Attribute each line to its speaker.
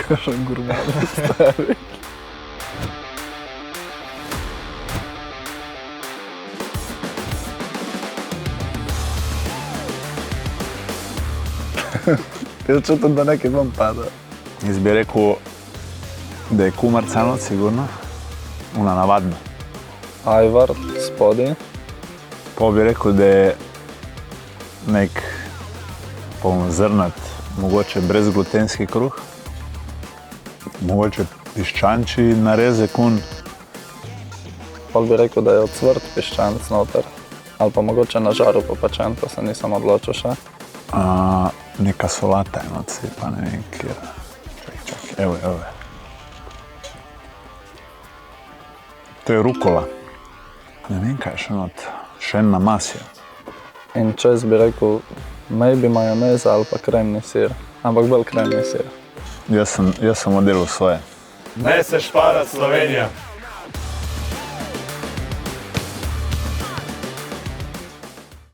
Speaker 1: Kakšen gurman, stari. Jaz čutim, da nekaj vam pada.
Speaker 2: Jaz bi rekel, da je kumarcano sigurno, ona navadna.
Speaker 1: Ajvar, spodaj.
Speaker 2: Pa bi rekel, da je nek polnozrnat, mogoče brezglutenski kruh, mogoče piščančji narezek un.
Speaker 1: Pa bi rekel, da je ocvrt piščanc noter. Ali pa mogoče na žaru popečen, to se nisem odločil še.
Speaker 2: Neka solata je noci, pa ne vem, kjer. Čakaj, evo. To je rukola. Ne vem, kaj je še not. Še en namaz je.
Speaker 1: In čez bi rekel, maybe majoneza ali pa kremni sir. Ampak bolj kremni sir.
Speaker 2: Jaz sem oddelal svoje.
Speaker 3: Ne se šparat, Slovenija!